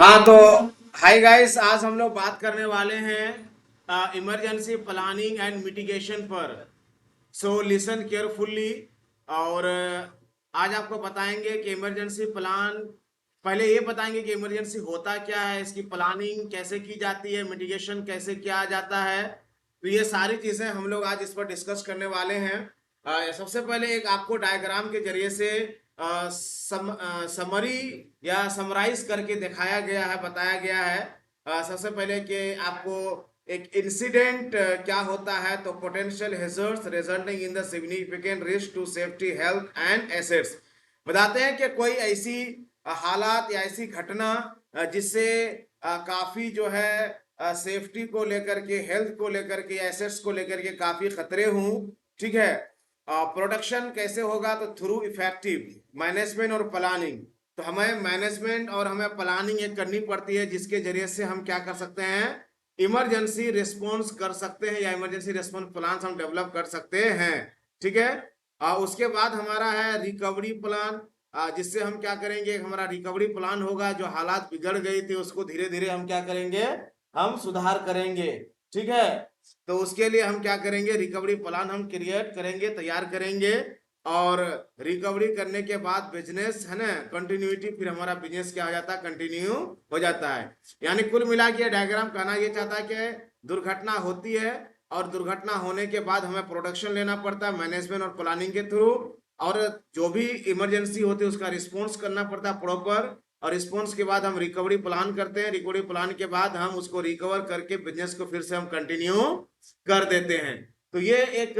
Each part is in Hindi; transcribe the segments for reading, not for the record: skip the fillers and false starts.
हाँ तो हाय गाइस, आज हम लोग बात करने वाले हैं इमरजेंसी प्लानिंग एंड मिटिगेशन पर। So listen carefully. और आज आपको बताएंगे कि इमरजेंसी प्लान, पहले ये बताएंगे कि इमरजेंसी होता क्या है, इसकी प्लानिंग कैसे की जाती है, मिटिगेशन कैसे किया जाता है। तो ये सारी चीज़ें हम लोग आज इस पर डिस्कस करने वाले हैं। सबसे पहले एक आपको डायग्राम के जरिए से समरी या समराइज करके दिखाया गया है, बताया गया है। सबसे पहले कि आपको एक इंसिडेंट क्या होता है, तो potential hazards resulting in the significant risk to safety health and assets. बताते हैं कि कोई ऐसी हालात या ऐसी घटना जिससे काफी जो है सेफ्टी को लेकर के, हेल्थ को लेकर के, एसेट्स को लेकर के काफी खतरे हों। ठीक है। प्रोडक्शन कैसे होगा, तो थ्रू इफेक्टिव मैनेजमेंट और प्लानिंग। तो हमें मैनेजमेंट और हमें प्लानिंग एक करनी पड़ती है, जिसके जरिए से हम क्या कर सकते हैं, इमरजेंसी रिस्पॉन्स कर सकते हैं या इमरजेंसी रिस्पॉन्स प्लान हम डेवलप कर सकते हैं। ठीक है। उसके बाद हमारा है रिकवरी प्लान, जिससे हम क्या करेंगे, हमारा रिकवरी प्लान होगा, जो हालात बिगड़ गई थी उसको धीरे धीरे हम क्या करेंगे, हम सुधार करेंगे। ठीक है। तो उसके लिए हम क्या करेंगे, रिकवरी प्लान हम क्रिएट करेंगे, तैयार करेंगे। और रिकवरी करने के बाद बिजनेस है ना, कंटिन्यूटी, फिर हमारा बिजनेस क्या हो जाता है, कंटिन्यू हो जाता है। यानी कुल मिला के डायग्राम कहना ये चाहता है कि दुर्घटना होती है, और दुर्घटना होने के बाद हमें प्रोडक्शन लेना पड़ता है मैनेजमेंट और प्लानिंग के थ्रू। और जो भी इमरजेंसी होती है उसका रिस्पॉन्स करना पड़ता है प्रॉपर। और रिस्पॉन्स के बाद हम रिकवरी प्लान करते हैं, रिकवरी प्लान के बाद हम उसको रिकवर करके बिजनेस को फिर से हम कंटिन्यू कर देते हैं। तो ये एक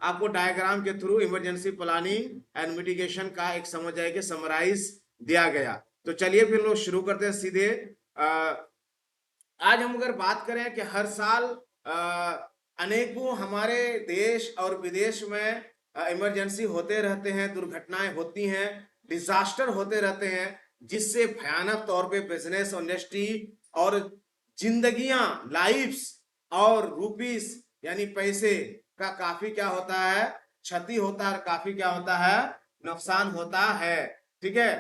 आपको डायग्राम के through emergency planning and mitigation का एक समझ आए कि समराइज दिया गया। तो चलिए फिर लोग शुरू करते हैं सीधे। आज हम अगर बात करें कि हर साल अनेकों हमारे देश और विदेश में इमरजेंसी होते रहते हैं, दुर्घटनाएं होती हैं, डिजास्टर होते रहते हैं, जिससे भयानक तौर पे बिजनेस, इंडस्ट्री और जिंदगियां, लाइफ्स और रुपीस यानी पैसे का काफी क्या होता है, क्षति होता है, काफी क्या होता है, नुकसान होता है। ठीक है।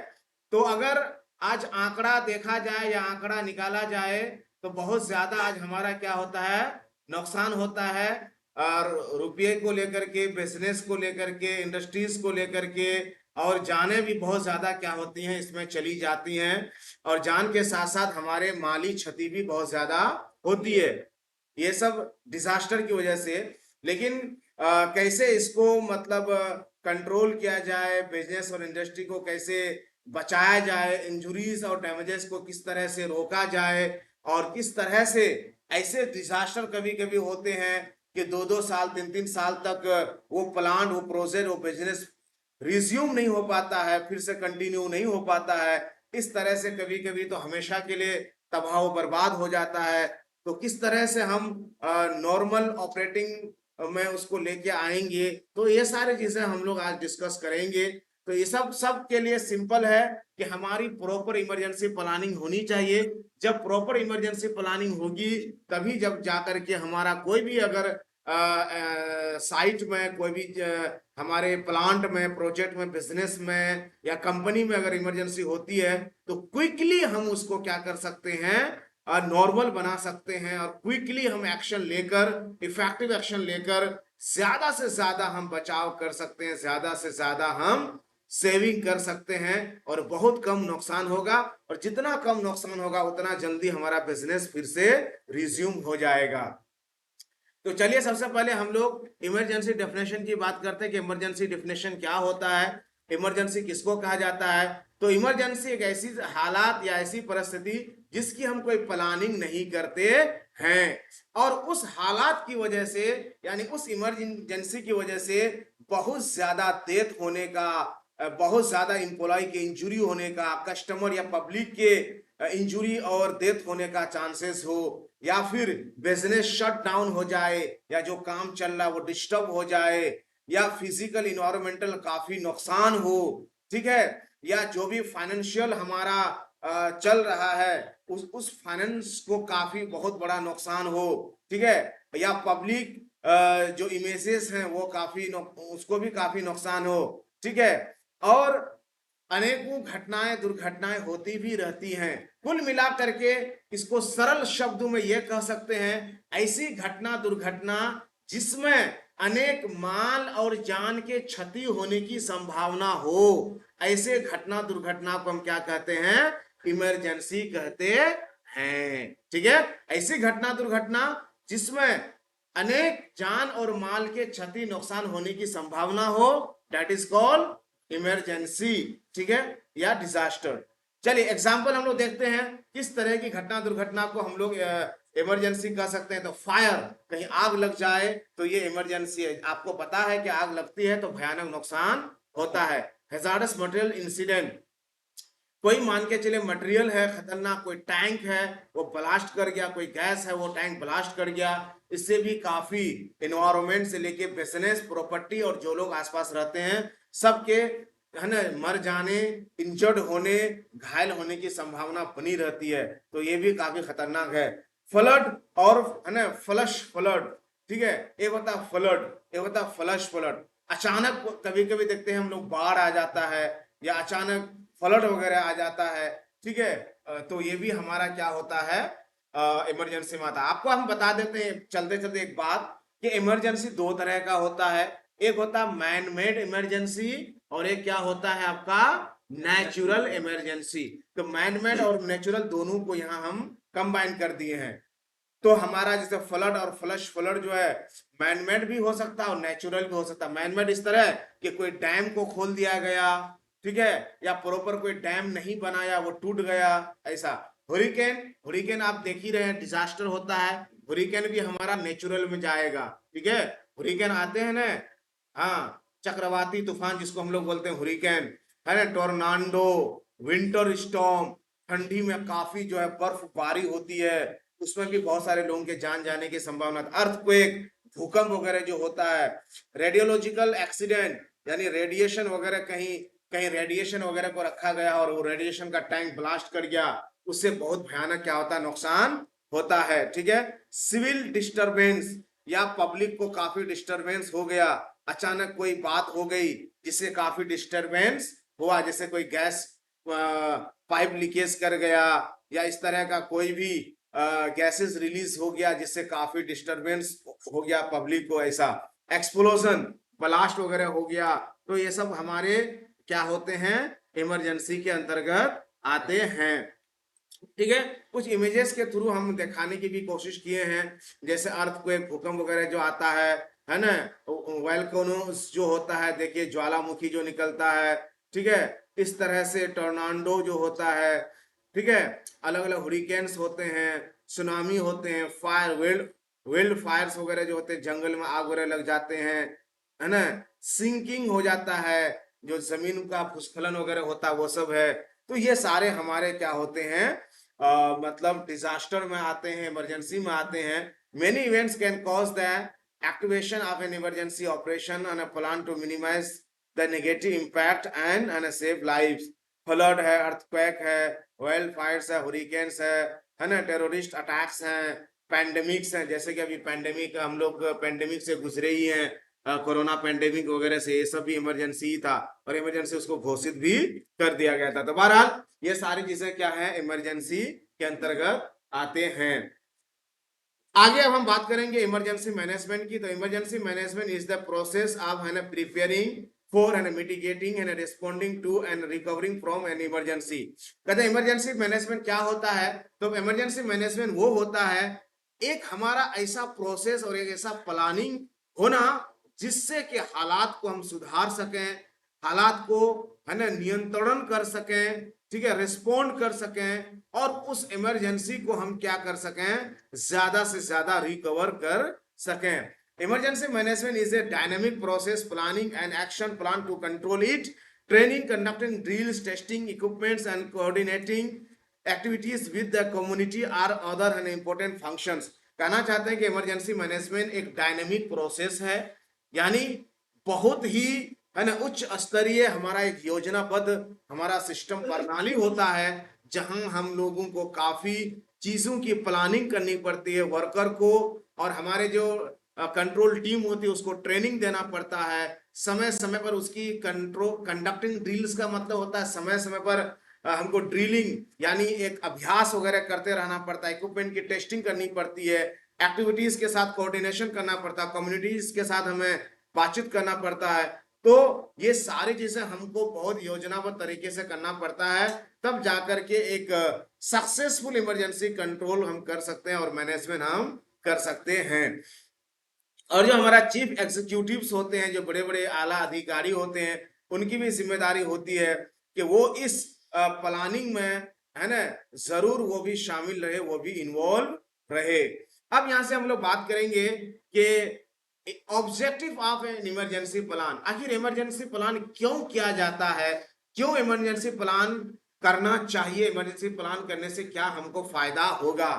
तो अगर आज आंकड़ा देखा जाए या आंकड़ा निकाला जाए, तो बहुत ज्यादा आज हमारा क्या होता है, नुकसान होता है। और रुपये को लेकर के, बिजनेस को लेकर के, इंडस्ट्रीज को लेकर के, और जाने भी बहुत ज्यादा क्या होती हैं, इसमें चली जाती हैं। और जान के साथ साथ हमारे माली क्षति भी बहुत ज्यादा होती है, ये सब डिजास्टर की वजह से। लेकिन कैसे इसको मतलब कंट्रोल किया जाए, बिजनेस और इंडस्ट्री को कैसे बचाया जाए, इंजुरीज और डैमेजेस को किस तरह से रोका जाए, और किस तरह से ऐसे डिजास्टर कभी कभी होते हैं कि 2-2 साल, 3-3 साल तक वो प्लांट, वो प्रोजेक्ट, वो बिजनेस रिज्यूम नहीं हो पाता है, फिर से कंटिन्यू नहीं हो पाता है। इस तरह से कभी कभी तो हमेशा के लिए तबाह बर्बाद हो जाता है। तो किस तरह से हम नॉर्मल ऑपरेटिंग में उसको लेके आएंगे, तो ये सारी चीजें हम लोग आज डिस्कस करेंगे। तो ये सब के लिए सिंपल है कि हमारी प्रॉपर इमरजेंसी प्लानिंग होनी चाहिए। जब प्रॉपर इमरजेंसी प्लानिंग होगी, तभी जब जाकर के हमारा कोई भी अगर साइट में, कोई भी हमारे प्लांट में, प्रोजेक्ट में, बिजनेस में या कंपनी में अगर इमरजेंसी होती है, तो क्विकली हम उसको क्या कर सकते हैं, नॉर्मल बना सकते हैं। और क्विकली हम एक्शन लेकर, इफेक्टिव एक्शन लेकर ज्यादा से ज्यादा हम बचाव कर सकते हैं, ज्यादा से ज्यादा हम सेविंग कर सकते हैं, और बहुत कम नुकसान होगा। और जितना कम नुकसान होगा उतना जल्दी हमारा बिजनेस फिर से रिज्यूम हो जाएगा। तो चलिए सबसे पहले हम लोग इमरजेंसी डेफिनेशन की बात करते हैं कि इमरजेंसी डेफिनेशन क्या होता है, इमरजेंसी किसको कहा जाता है। तो इमरजेंसी एक ऐसी हालात या ऐसी परिस्थिति जिसकी हम कोई प्लानिंग नहीं करते हैं, और उस हालात की वजह से, यानी उस इमरजेंसी की वजह से बहुत ज्यादा डेथ होने का, बहुत ज्यादा इंप्लॉय के इंजुरी होने का, कस्टमर या पब्लिक के इंजुरी और डेथ होने का चांसेस हो, या फिर बिजनेस शट डाउन हो जाए, या जो काम चल रहा है वो डिस्टर्ब हो जाए, या फिजिकल इन्वायरमेंटल काफी नुकसान हो। ठीक है। या जो भी फाइनेंशियल हमारा चल रहा है, उस फाइनेंस को काफी बहुत बड़ा नुकसान हो। ठीक है। या पब्लिक जो इमेजेस हैं वो काफी उसको भी काफी नुकसान हो। ठीक है। और अनेकों घटनाएं दुर्घटनाएं होती भी रहती हैं। कुल मिला करके इसको सरल शब्दों में यह कह सकते हैं, ऐसी घटना दुर्घटना जिसमें अनेक माल और जान के क्षति होने की संभावना हो, ऐसे घटना दुर्घटना को हम क्या कहते हैं? इमरजेंसी कहते हैं। ठीक है, ऐसी घटना दुर्घटना जिसमें अनेक जान और माल के क्षति नुकसान होने की संभावना हो, दैट इज कॉल्ड इमरजेंसी। ठीक है, या डिजास्टर। चलिए एग्जाम्पल हम लोग देखते हैं किस तरह की घटना दुर्घटना को हम लोग इमरजेंसी कह सकते हैं। तो फायर, कहीं आग लग जाए तो ये इमरजेंसी है। आपको पता है कि आग लगती है तो भयानक नुकसान होता है। हैजार्डस मटेरियल इंसिडेंट, कोई मान के चले मटेरियल है खतरनाक, कोई टैंक है वो ब्लास्ट कर गया, कोई गैस है वो टैंक ब्लास्ट कर गया, इससे भी काफी एनवायरमेंट से लेके बिजनेस प्रॉपर्टी और जो लोग आसपास रहते हैं सबके है ना मर जाने, इंजर्ड होने, घायल होने की संभावना बनी रहती है। तो ये भी काफी खतरनाक है। फ्लड और है ना फ्लश फ्लड, ठीक है, एक होता है फ्लड, एक होता है फ्लश फ्लड। अचानक कभी कभी देखते हैं हम लोग बाढ़ आ जाता है या अचानक फ्लड वगैरह आ जाता है। ठीक है, तो ये भी हमारा क्या होता है? इमरजेंसी में आता है। आपको हम बता देते हैं चलते चलते एक बात कि इमरजेंसी दो तरह का होता है। एक होता है मैन मेड इमरजेंसी और एक क्या होता है आपका? Natural emergency. तो मैन मेड और नेचुरल दोनों को यहाँ हम कंबाइन कर दिए हैं। तो हमारा जैसे फ्लड और फ्लश फ्लड जो है मैन मेड भी हो सकता है और नेचुरल भी हो सकता है। मैन मेड इस तरह कि कोई डैम को खोल दिया गया, ठीक है, या प्रॉपर कोई डैम नहीं बनाया वो टूट गया, ऐसा। हुरिकेन, हुरिकेन आप देख ही रहे हैं, डिजास्टर होता है। हुरिकेन भी हमारा नेचुरल में जाएगा। ठीक है, हुरिकेन आते हैं ना, हाँ, चक्रवाती तूफान जिसको हम लोग बोलते हैं हुरिकेन, है ना, टोर्नाडो, विंटर स्टॉर्म, ठंडी में काफी जो है बर्फबारी होती है, उसमें भी बहुत सारे लोगों के जान जाने की संभावना। अर्थक्वेक, भूकंप वगैरह जो होता है। रेडियोलॉजिकल एक्सीडेंट, यानी रेडिएशन वगैरह, कहीं कहीं रेडिएशन वगैरह को रखा गया और वो रेडिएशन का टैंक ब्लास्ट कर गया, उससे बहुत भयानक क्या होता है? नुकसान होता है। ठीक है, सिविल डिस्टरबेंस, या पब्लिक को काफी डिस्टरबेंस हो गया, अचानक कोई बात हो गई जिससे काफी डिस्टरबेंस हुआ, जैसे कोई गैस पाइप लीकेज कर गया या इस तरह का कोई भी गैसेस रिलीज हो गया जिससे काफी डिस्टरबेंस हो गया पब्लिक को, ऐसा। एक्सप्लोजन, ब्लास्ट वगैरह हो गया, तो ये सब हमारे क्या होते हैं? इमरजेंसी के अंतर्गत आते हैं। ठीक है, कुछ इमेजेस के थ्रू हम दिखाने की भी कोशिश किए हैं, जैसे अर्थक्वेक, भूकंप वगैरह जो आता है ना, वोल्केनोस जो होता है, देखिए ज्वालामुखी जो निकलता है। ठीक है, इस तरह से टोर्नाडो जो होता है, ठीक है, अलग अलग हुरिकेन्स होते हैं, सुनामी होते हैं, फायर, विल्ड विल्ड फायर्स वगैरह जो होते हैं, जंगल में आग वगैरह लग जाते हैं, है ना, सिंकिंग हो जाता है, जो जमीन का भूस्खलन वगैरह होता है वो सब है। तो ये सारे हमारे क्या होते हैं? मतलब डिजास्टर में आते हैं, इमरजेंसी में आते हैं। Many events can cause the activation of an emergency operation and a plan to minimise the negative impact and save lives. Flood है, अर्थक्वेक है, वाइल्ड फायर्स है, हुरिकेन्स है ना, टेररिस्ट अटैक्स हैं, पैंडेमिक्स हैं, जैसे कि अभी पैंडेमिक, हम लोग पैंडेमिक से गुजरे ही हैं, कोरोना पैंडेमिक वगैरह से, ये सब भी इमरजेंसी ही था और इमरजेंसी उसको घोषित भी कर दिया गया था। तो बहरहाल ये सारी चीजें क्या है? इमरजेंसी के अंतर्गत आते हैं। आगे अब हम बात करेंगे इमरजेंसी मैनेजमेंट की। तो emergency management is the process of है ना preparing for and mitigating and responding to and recovering from an emergency. कहते हैं इमरजेंसी मैनेजमेंट क्या होता है? तो इमरजेंसी मैनेजमेंट वो होता है एक हमारा ऐसा प्रोसेस और एक ऐसा प्लानिंग होना जिससे कि हालात को हम सुधार सकें, हालात को है ना नियंत्रण कर सकें, ठीक है, रिस्पोंड कर सकें और उस इमरजेंसी को हम क्या कर सकें? ज्यादा से ज्यादा रिकवर कर सकें। Emergency management is a dynamic process, planning and action plan to control it, training, conducting drills, testing equipments and coordinating activities with the community are other and important functions. कहना चाहते हैं कि इमरजेंसी मैनेजमेंट एक डायनेमिक प्रोसेस है, यानी बहुत ही है ना उच्च स्तरीय हमारा एक योजनाबद्ध हमारा सिस्टम प्रणाली होता है, जहां हम लोगों को काफी चीजों की प्लानिंग करनी पड़ती है, वर्कर को और हमारे जो कंट्रोल टीम होती है उसको ट्रेनिंग देना पड़ता है, समय समय पर उसकी कंडक्टिंग ड्रिल्स का मतलब होता है समय समय पर हमको ड्रिलिंग यानी एक अभ्यास वगैरह करते रहना पड़ता है, इक्विपमेंट की टेस्टिंग करनी पड़ती है, एक्टिविटीज के साथ कोऑर्डिनेशन करना पड़ता है, कम्युनिटीज के साथ हमें बातचीत करना पड़ता है। तो ये सारी चीजें हमको बहुत योजनाबद्ध तरीके से करना पड़ता है, तब जाकर के एक सक्सेसफुल इमरजेंसी कंट्रोल हम कर सकते हैं और मैनेजमेंट हम कर सकते हैं। और जो हमारा चीफ एग्जीक्यूटिव्स होते हैं, जो बड़े बड़े आला अधिकारी होते हैं, उनकी भी जिम्मेदारी होती है कि वो इस प्लानिंग में, है ना, जरूर वो भी शामिल रहे, वो भी इन्वॉल्व रहे। अब यहां से हम लोग बात करेंगे कि objective of an emergency plan. आखिर इमरजेंसी प्लान क्यों किया जाता है, क्यों इमरजेंसी प्लान करना चाहिए, इमरजेंसी प्लान करने से क्या हमको फायदा होगा।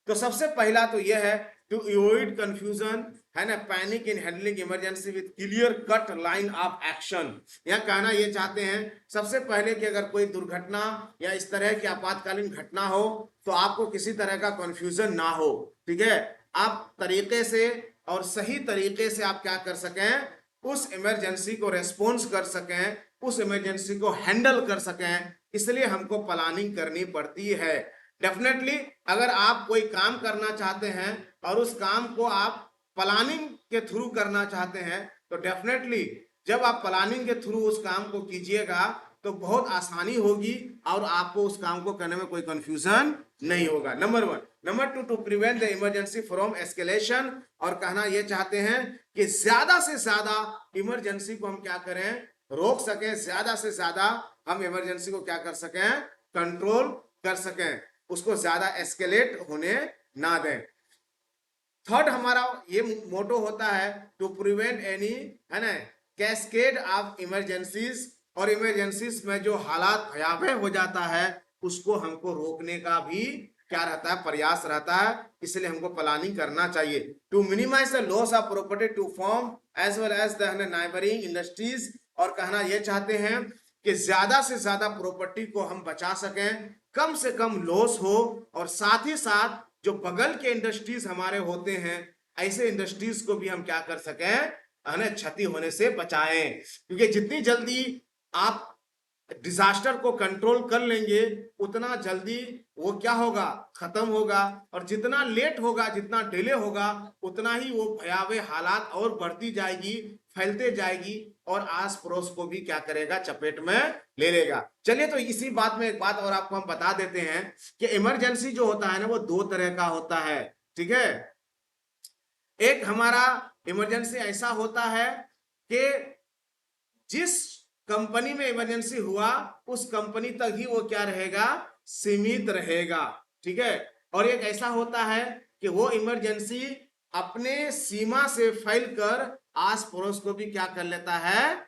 तो सबसे पहला तो यह है टू अवॉइड कंफ्यूजन, है ना, panic in handling emergency with clear cut line of action. यह कहना ये चाहते हैं सबसे पहले कि अगर कोई दुर्घटना या इस तरह की आपातकालीन घटना हो तो आपको किसी तरह का कंफ्यूजन ना हो, ठीक है। आप तरीके से और सही तरीके से आप क्या कर सकें, उस इमरजेंसी को रेस्पॉन्स कर सकें, उस इमरजेंसी को हैंडल कर सकें, इसलिए हमको प्लानिंग करनी पड़ती है। डेफिनेटली अगर आप कोई काम करना चाहते हैं और उस काम को आप प्लानिंग के थ्रू करना चाहते हैं, तो डेफिनेटली जब आप प्लानिंग के थ्रू उस काम को कीजिएगा तो बहुत आसानी होगी और आपको उस काम को करने में कोई कंफ्यूजन नहीं होगा। Number 1। Number 2, to prevent the emergency from escalation. और कहना यह चाहते हैं कि ज्यादा से ज्यादा इमरजेंसी को हम क्या करें, रोक सकें, ज्यादा से ज्यादा हम इमरजेंसी को क्या कर सकें, कंट्रोल कर सकें, उसको ज्यादा एस्केलेट होने ना दें। थर्ड हमारा ये मोटो होता है टू प्रिवेंट एनी, है ना, कैस्केड ऑफ इमरजेंसीज। और इमरजेंसीज में जो हालात भयावह हो जाता है उसको हमको रोकने का भी क्या रहता है, प्रयास रहता है, इसलिए हमको प्लानिंग करना चाहिए। To minimise the loss of property to form as well as the neighbouring industries. और कहना यह चाहते हैं कि ज्यादा से ज्यादा प्रॉपर्टी को हम बचा सकें, कम से कम लॉस हो, और साथ ही साथ जो बगल के इंडस्ट्रीज हमारे होते हैं, ऐसे इंडस्ट्रीज को भी हम क्या कर सकें, क्षति होने से बचाएं। क्योंकि जितनी जल्दी आप डिजास्टर को कंट्रोल कर लेंगे उतना जल्दी वो क्या होगा, खत्म होगा। और जितना लेट होगा, जितना डिले होगा, उतना ही वो भयावह हालात और बढ़ती जाएगी, फैलते जाएगी और आस पड़ोस को भी क्या करेगा, चपेट में ले लेगा। चलिए तो इसी बात में एक बात और आपको हम बता देते हैं कि इमरजेंसी जो होता है ना, वो दो तरह का होता है, ठीक है। एक हमारा इमरजेंसी ऐसा होता है कि जिस कंपनी में इमरजेंसी हुआ उस कंपनी तक ही वो क्या रहेगा, सीमित रहेगा, ठीक है। और एक ऐसा होता है कि वो इमरजेंसी अपने सीमा से फैलकर आस पड़ोस को भी क्या कर लेता है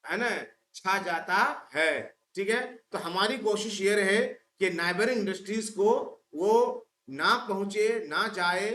ना, छा जाता है, ठीक है। तो हमारी कोशिश ये रहे कि नाइबरिंग इंडस्ट्रीज को वो ना पहुंचे, ना जाए,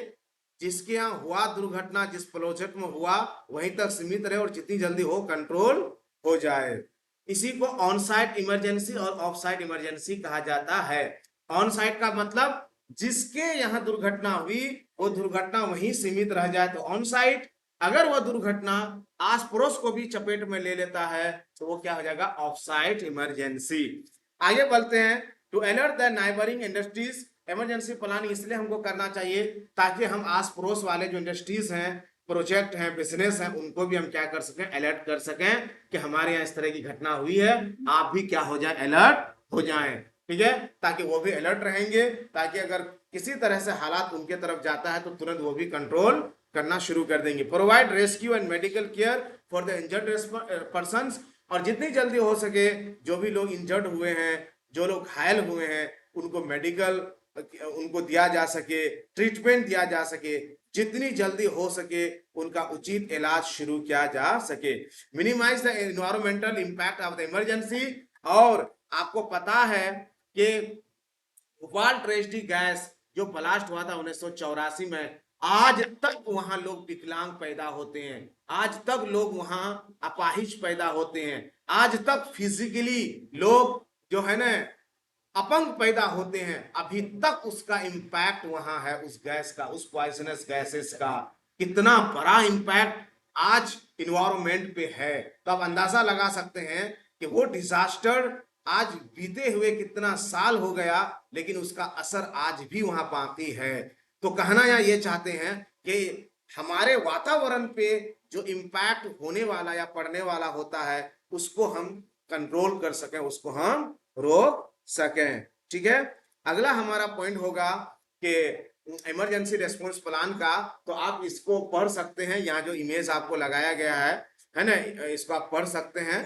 जिसके यहाँ हुआ दुर्घटना, जिस प्रोजेक्ट में हुआ वहीं तक सीमित रहे और जितनी जल्दी हो कंट्रोल हो जाए। इसी को ऑन साइट इमरजेंसी और ऑफ साइट इमरजेंसी कहा जाता है। ऑन साइट का मतलब जिसके यहाँ दुर्घटना हुई वो दुर्घटना वहीं सीमित रह जाए तो ऑन साइट। अगर वह दुर्घटना आस पड़ोस को भी चपेट में ले लेता है तो वो क्या हो जाएगा, ऑफ साइट इमरजेंसी। आगे बढ़ते हैं। To alert the neighbouring industries. Emergency planning इसलिए हमको करना चाहिए ताकि हम आस पड़ोस वाले जो इंडस्ट्रीज हैं, प्रोजेक्ट हैं, बिजनेस हैं, उनको भी हम क्या कर सकें, अलर्ट कर सकें कि हमारे यहाँ इस तरह की घटना हुई है, आप भी क्या हो जाए, अलर्ट हो जाएं, ठीक है। ताकि वो भी अलर्ट रहेंगे, ताकि अगर किसी तरह से हालात उनके तरफ जाता है तो तुरंत वो भी कंट्रोल करना शुरू कर देंगे। Provide rescue and medical care for the injured persons. और जितनी जल्दी हो सके जो भी लोग इंजर्ड हुए हैं, जो लोग घायल हुए हैं, उनको मेडिकल उनको दिया जा सके, ट्रीटमेंट दिया जा सके, जितनी जल्दी हो सके उनका उचित इलाज शुरू किया जा सके। Minimise the environmental impact of the emergency. और आपको पता है कि भोपाल ट्रेजेडी गैस जो ब्लास्ट हुआ था 1984 में, आज तक वहां लोग विकलांग पैदा होते हैं, आज तक लोग वहां अपाहिज पैदा होते हैं, आज तक फिजिकली लोग जो है ना अपंग पैदा होते हैं। अभी तक उसका इंपैक्ट वहां है, उस गैस का, उस पॉइजनस गैसेस का कितना बड़ा इंपैक्ट आज इन्वायरमेंट पे है। तो आप अंदाजा लगा सकते हैं कि वो डिजास्टर आज बीते हुए कितना साल हो गया, लेकिन उसका असर आज भी वहां बाकी है। तो कहना यहाँ ये चाहते हैं कि हमारे वातावरण पे जो इम्पैक्ट होने वाला या पड़ने वाला होता है, उसको हम कंट्रोल कर सकें, उसको हम रोक सकें। ठीक है, अगला हमारा पॉइंट होगा कि इमरजेंसी रेस्पॉन्स प्लान का। तो आप इसको पढ़ सकते हैं, यहाँ जो इमेज आपको लगाया गया है ना, इसको आप पढ़ सकते हैं,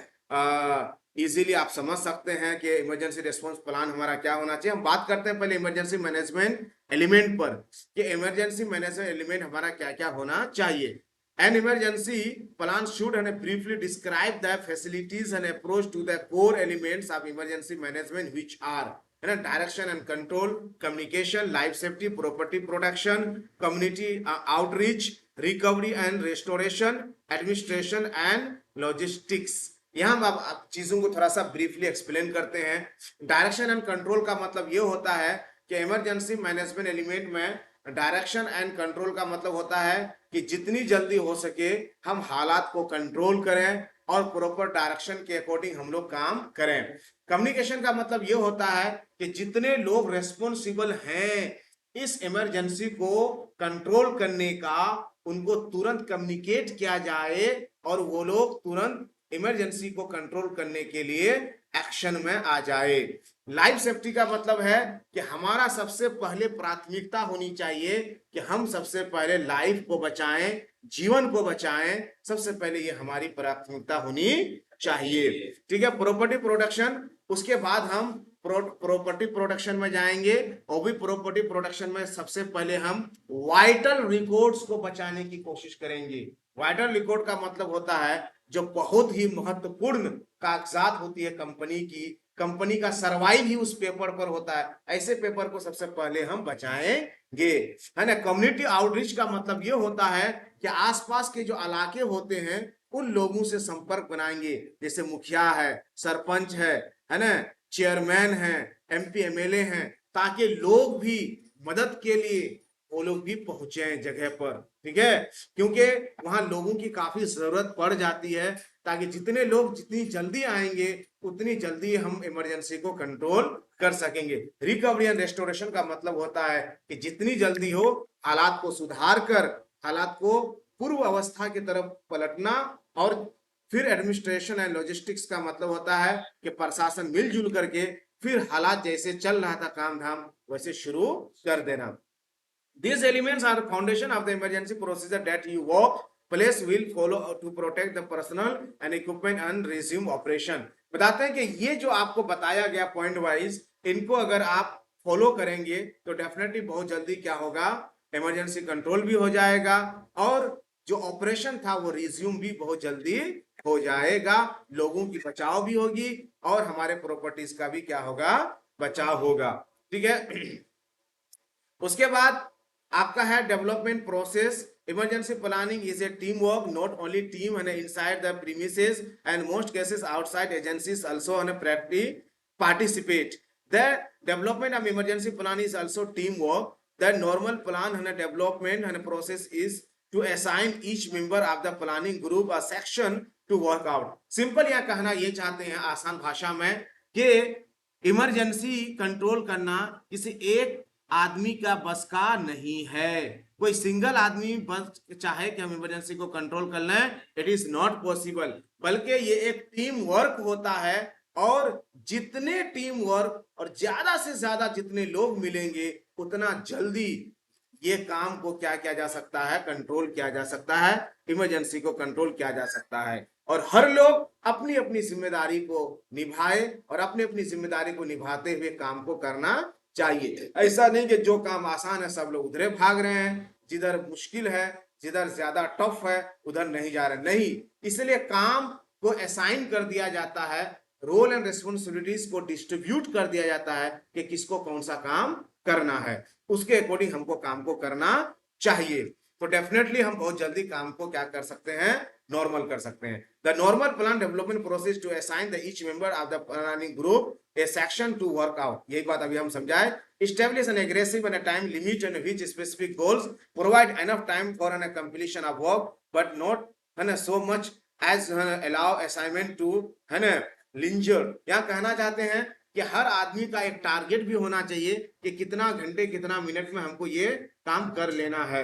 इजीली आप समझ सकते हैं कि इमरजेंसी रेस्पॉन्स प्लान हमारा क्या होना चाहिए। हम बात करते हैं पहले इमरजेंसी मैनेजमेंट एलिमेंट पर, कि इमरजेंसी मैनेजमेंट एलिमेंट हमारा क्या क्या होना चाहिए। An emergency plan should and briefly describe the facilities and approach to the core elements of emergency management, which are direction and control, communication, life safety, property protection, community outreach, recovery and restoration, administration and logistics। यहाँ हम अब चीजों को थोड़ा सा ब्रीफली एक्सप्लेन करते हैं। डायरेक्शन एंड कंट्रोल का मतलब ये होता है कि इमरजेंसी मैनेजमेंट एलिमेंट में डायरेक्शन एंड कंट्रोल का मतलब होता है कि जितनी जल्दी हो सके हम हालात को कंट्रोल करें और प्रॉपर डायरेक्शन के अकॉर्डिंग हम लोग काम करें। कम्युनिकेशन का मतलब ये होता है कि जितने लोग रेस्पॉन्सिबल हैं इस इमरजेंसी को कंट्रोल करने का, उनको तुरंत कम्युनिकेट किया जाए और वो लोग तुरंत इमरजेंसी को कंट्रोल करने के लिए एक्शन में आ जाए। लाइफ सेफ्टी का मतलब है कि हमारा सबसे पहले प्राथमिकता होनी चाहिए कि हम सबसे पहले लाइफ को बचाएं, जीवन को बचाएं, सबसे पहले ये हमारी प्राथमिकता होनी चाहिए। ठीक है, प्रॉपर्टी प्रोटेक्शन, उसके बाद हम प्रॉपर्टी प्रोटेक्शन में जाएंगे, और भी प्रॉपर्टी प्रोटेक्शन में सबसे पहले हम वाइटल रिकॉर्ड्स को बचाने की कोशिश करेंगे। वाइटल रिकॉर्ड का मतलब होता है जो बहुत ही महत्वपूर्ण कागजात होती है कंपनी की, कंपनी का सर्वाइव ही उस पेपर पर होता है, ऐसे पेपर को सबसे पहले हम बचाएंगे, है ना। कम्युनिटी आउटरीच का मतलब ये होता है कि आसपास के जो इलाके होते हैं उन लोगों से संपर्क बनाएंगे, जैसे मुखिया है, सरपंच है ना, चेयरमैन है, एमपी एमएलए हैं, ताकि लोग भी मदद के लिए वो लोग भी पहुंचे जगह पर। ठीक है, क्योंकि वहां लोगों की काफी जरूरत पड़ जाती है, ताकि जितने लोग जितनी जल्दी आएंगे उतनी जल्दी हम इमरजेंसी को कंट्रोल कर सकेंगे। रिकवरी एंड रेस्टोरेशन का मतलब होता है कि जितनी जल्दी हो हालात को सुधार कर हालात को पूर्व अवस्था की तरफ पलटना। और फिर एडमिनिस्ट्रेशन एंड लॉजिस्टिक्स का मतलब होता है कि प्रशासन मिलजुल करके फिर हालात जैसे चल रहा था काम धाम वैसे शुरू कर देना। These elements are the foundation of the emergency procedure that you work place will follow to protect the personnel and equipment and resume operation। बताते हैं कि ये जो आपको बताया गया पॉइंट वाइज, इनको अगर आप फॉलो करेंगे तो डेफिनेटली बहुत जल्दी क्या होगा, इमरजेंसी कंट्रोल भी हो जाएगा और जो ऑपरेशन था वो रिज्यूम भी बहुत जल्दी हो जाएगा, लोगों की बचाव भी होगी और हमारे प्रॉपर्टीज का भी क्या होगा, बचाव होगा। ठीक है, उसके बाद आपका है development process. Emergency planning is a team work, not only team and inside the premises and most cases outside agencies also and participate. The development of emergency plan is also team work. The normal plan and development and process is to assign each member of the planning group a section to work out. Simple यह कहना ये चाहते हैं आसान भाषा में कि इमरजेंसी कंट्रोल करना किसी एक आदमी का बस का नहीं है। कोई सिंगल आदमी बस चाहे कि हम इमरजेंसी को कंट्रोल कर लें, इट इज नॉट पॉसिबल, बल्कि ये एक टीम वर्क होता है। और जितने टीम वर्क और ज्यादा से ज्यादा जितने लोग मिलेंगे उतना जल्दी ये काम को क्या किया जा सकता है, कंट्रोल किया जा सकता है, इमरजेंसी को कंट्रोल किया जा सकता है। और हर लोग अपनी अपनी जिम्मेदारी को निभाए और अपनी अपनी जिम्मेदारी को निभाते हुए काम को करना चाहिए। ऐसा नहीं कि जो काम आसान है सब लोग उधरे भाग रहे हैं, जिधर मुश्किल है, जिधर ज्यादा टफ है उधर नहीं जा रहे, नहीं। इसलिए काम को असाइन कर दिया जाता है, रोल एंड रिस्पॉन्सिबिलिटीज को डिस्ट्रीब्यूट कर दिया जाता है कि किसको कौन सा काम करना है, उसके अकॉर्डिंग हमको काम को करना चाहिए। तो डेफिनेटली हम बहुत जल्दी काम को क्या कर सकते हैं, नॉर्मल कर सकते हैं। The normal plan development process to assign the each member of the planning group a section to work out. यही बात अभी हम समझाए। Establish an aggressive and a time limit and which specific goals, provide enough time for an completion of work but not है ना, so much as allow assignment to, है ना, लिंजर। यहाँ कहना चाहते हैं कि हर आदमी का एक टारगेट भी होना चाहिए कि कितना घंटे कितना मिनट में हमको ये काम कर लेना है,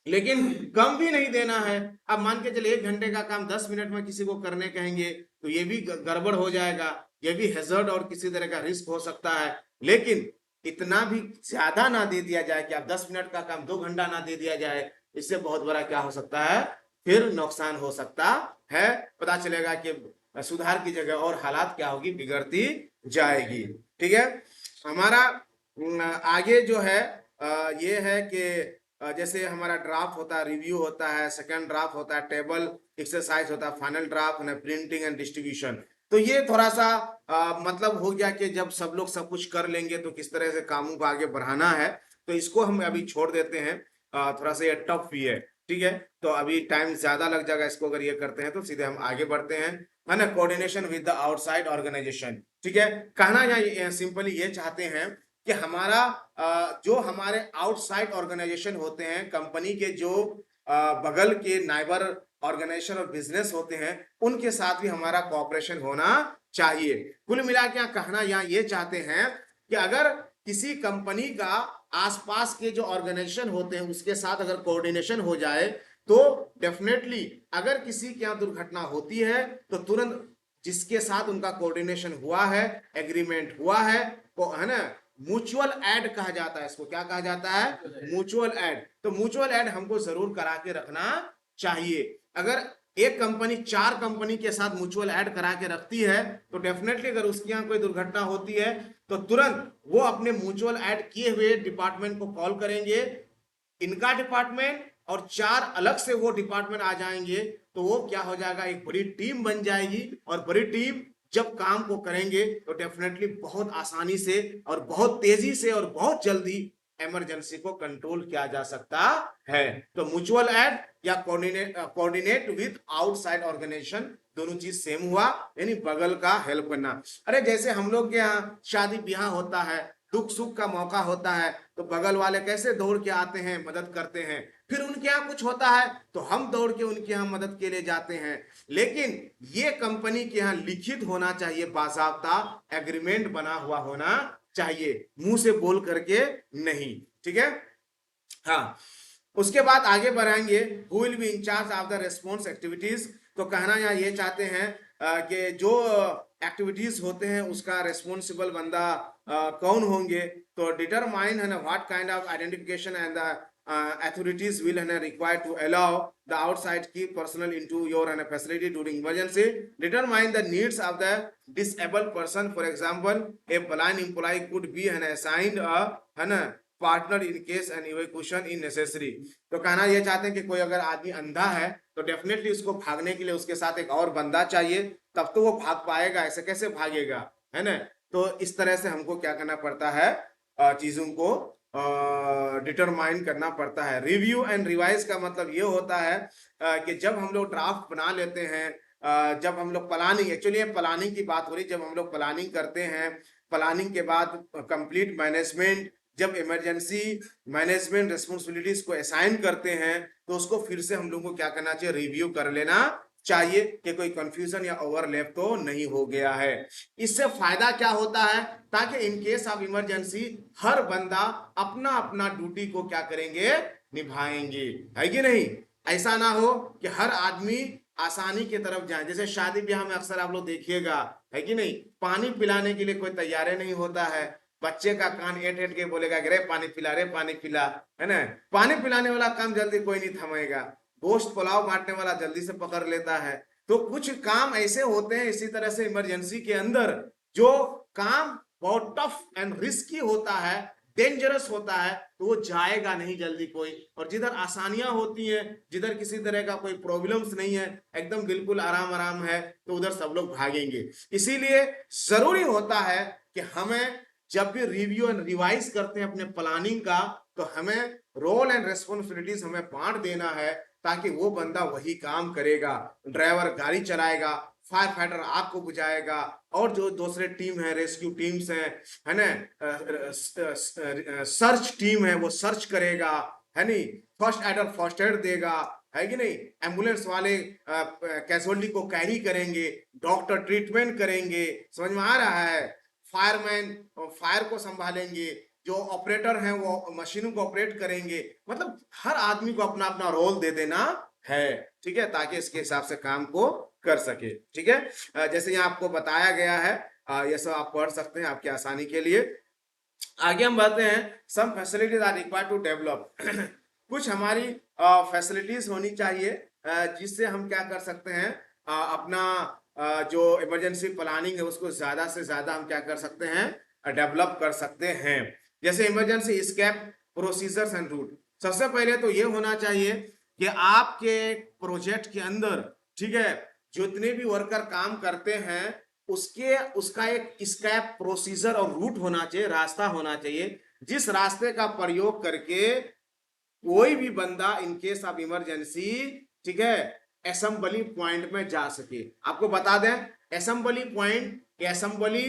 लेकिन कम भी नहीं देना है। अब मान के चलिए 1 घंटे का काम 10 मिनट में किसी को करने कहेंगे तो ये भी गड़बड़ हो जाएगा, ये भी हैजर्ड और किसी तरह का रिस्क हो सकता है। लेकिन इतना भी ज्यादा ना दे दिया जाए कि आप 10 मिनट का काम 2 घंटा ना दे दिया जाए, इससे बहुत बड़ा क्या हो सकता है, फिर नुकसान हो सकता है। पता चलेगा कि सुधार की जगह और हालात क्या होगी, बिगड़ती जाएगी। ठीक है, हमारा आगे जो है ये है कि जैसे हमारा ड्राफ्ट होता है, रिव्यू होता है, सेकंड ड्राफ्ट होता है, टेबल एक्सरसाइज होता है, फाइनल ड्राफ्ट है, प्रिंटिंग एंड डिस्ट्रीब्यूशन। तो ये थोड़ा सा मतलब हो गया कि जब सब लोग सब कुछ कर लेंगे तो किस तरह से कामों को आगे बढ़ाना है, तो इसको हम अभी छोड़ देते हैं। थोड़ा सा ये टफ भी है, ठीक है, तो अभी टाइम ज्यादा लग जाएगा इसको अगर ये करते हैं तो। सीधे हम आगे बढ़ते हैं, है ना, coordination with the outside organisation. ठीक है, कहना यहाँ सिंपली ये चाहते हैं कि हमारा जो हमारे आउटसाइड ऑर्गेनाइजेशन होते हैं, कंपनी के जो बगल के नाइबर ऑर्गेनाइजेशन और बिजनेस होते हैं, उनके साथ भी हमारा कोऑपरेशन होना चाहिए। कुल मिला के कहना यहाँ ये चाहते हैं कि अगर किसी कंपनी का आसपास के जो ऑर्गेनाइजेशन होते हैं उसके साथ अगर कोऑर्डिनेशन हो जाए तो डेफिनेटली अगर किसी के यहाँ दुर्घटना होती है तो तुरंत जिसके साथ उनका कोऑर्डिनेशन हुआ है, एग्रीमेंट हुआ है ना, म्यूचुअल एड कहा जाता है इसको। क्या कहा जाता है? Mutual aid. तो म्यूचुअल एड हमको जरूर करा के रखना चाहिए। अगर एक कंपनी 4 कंपनी के साथ म्यूचुअल एड करा के रखती है तो डेफिनेटली अगर उसके यहाँ कोई दुर्घटना होती है तो तुरंत वो अपने म्यूचुअल एड किए हुए डिपार्टमेंट को कॉल करेंगे, इनका डिपार्टमेंट और 4 अलग से वो डिपार्टमेंट आ जाएंगे, तो वो क्या हो जाएगा, एक बड़ी टीम बन जाएगी। और बड़ी टीम जब काम को करेंगे तो डेफिनेटली बहुत आसानी से और बहुत तेजी से और बहुत जल्दी इमरजेंसी को कंट्रोल किया जा सकता है। तो म्यूचुअल एड या कोऑर्डिनेट विद आउटसाइड ऑर्गेनाइजेशन, दोनों चीज सेम हुआ, यानी बगल का हेल्प करना। अरे जैसे हम लोग के यहाँ शादी ब्याह होता है, दुख सुख का मौका होता है, तो बगल वाले कैसे दौड़ के आते हैं, मदद करते हैं। फिर उनके यहाँ कुछ होता है तो हम दौड़ के उनके यहाँ मदद के लिए जाते हैं। लेकिन ये कंपनी के यहाँ लिखित होना चाहिए, बाकायदा एग्रीमेंट बना हुआ होना चाहिए, मुंह से बोल करके नहीं। ठीक है, हाँ। उसके बाद आगे बढ़ाएंगे, who will be in charge of the response activities. तो कहना यहाँ ये चाहते हैं कि जो एक्टिविटीज होते हैं उसका रेस्पॉन्सिबल बंदा कौन होंगे। तो डिटरमाइन है ना what kind of identification and the authorities will require to allow the outside key personnel into your facility during emergency. Determine the needs of the disabled person. For example, a blind employee could be assigned a partner in case and evacuation in necessary. तो कहना यह चाहते हैं कि कोई अगर आदमी अंधा है तो डेफिनेटली उसको भागने के लिए उसके साथ एक और बंदा चाहिए, तब तो वो भाग पाएगा, ऐसे कैसे भागेगा, है ना। तो इस तरह से हमको क्या करना पड़ता है, चीजों को डिटरमाइन करना पड़ता है। रिव्यू एंड रिवाइज का मतलब ये होता है कि जब हम लोग ड्राफ्ट बना लेते हैं, जब हम लोग प्लानिंग, एक्चुअली प्लानिंग की बात हो रही, जब हम लोग प्लानिंग करते हैं, प्लानिंग के बाद कंप्लीट मैनेजमेंट, जब इमरजेंसी मैनेजमेंट रिस्पॉन्सिबिलिटीज को असाइन करते हैं तो उसको फिर से हम लोग को क्या करना चाहिए, रिव्यू कर लेना चाहिए कि कोई कंफ्यूजन या ओवरलैप तो नहीं हो गया है। इससे फायदा क्या होता है, ताकि इन केस ऑफ इमरजेंसी हर बंदा अपना अपना ड्यूटी को क्या करेंगे, निभाएंगे, है कि नहीं। ऐसा ना हो कि हर आदमी आसानी की तरफ जाए। जैसे शादी ब्याह में अक्सर आप लोग देखिएगा, है कि नहीं, पानी पिलाने के लिए कोई तैयार नहीं होता है, बच्चे का कान एट एट के बोलेगा रे पानी पिला, रे पानी पिला, है ना। पानी पिलाने वाला काम जल्दी कोई नहीं थमेगा, गोश्त पुलाव बांटने वाला जल्दी से पकड़ लेता है। तो कुछ काम ऐसे होते हैं इसी तरह से इमरजेंसी के अंदर, जो काम बहुत टफ एंड रिस्की होता है, डेंजरस होता है, तो वो जाएगा नहीं जल्दी कोई। और जिधर आसानियां होती हैं, जिधर किसी तरह का कोई प्रॉब्लम्स नहीं है, एकदम बिल्कुल आराम आराम है, तो उधर सब लोग भागेंगे। इसीलिए जरूरी होता है कि हमें जब भी रिव्यू एंड रिवाइज करते हैं अपने प्लानिंग का, तो हमें रोल एंड रेस्पॉन्सिबिलिटीज हमें बांट देना है, ताकि वो बंदा वही काम करेगा। ड्राइवर गाड़ी चलाएगा, फायर फाइटर आग को बुझाएगा, और जो दूसरे टीम है, रेस्क्यू टीम्स हैं, है ना, सर्च टीम है, वो सर्च करेगा, है नहीं, फर्स्ट एडर फर्स्ट एड देगा, है कि नहीं। एम्बुलेंस वाले कैजुअलिटी को कैरी करेंगे, डॉक्टर ट्रीटमेंट करेंगे, समझ में आ रहा है। फायरमैन फायर को संभालेंगे, जो ऑपरेटर हैं वो मशीनों को ऑपरेट करेंगे। मतलब हर आदमी को अपना अपना रोल दे देना है, ठीक है, ताकि इसके हिसाब से काम को कर सके, ठीक है। जैसे यहाँ आपको बताया गया है, ये सब आप पढ़ सकते हैं आपकी आसानी के लिए। आगे हम बढ़ते हैं। Some facilities are required to develop. कुछ हमारी फैसिलिटीज होनी चाहिए जिससे हम क्या कर सकते हैं, अपना जो इमरजेंसी प्लानिंग है उसको ज्यादा से ज्यादा हम क्या कर सकते हैं, डेवलप कर सकते हैं। जैसे emergency escape procedures and route. सबसे पहले तो ये होना चाहिए कि आपके प्रोजेक्ट के अंदर, ठीक है, जितने भी वर्कर काम करते हैं उसका एक स्केप प्रोसीजर और रूट होना चाहिए, रास्ता होना चाहिए, जिस रास्ते का प्रयोग करके कोई भी बंदा इन केस ऑफ इमरजेंसी, ठीक है, असेंबली पॉइंट में जा सके। आपको बता दें, असेंबली पॉइंट असेंबली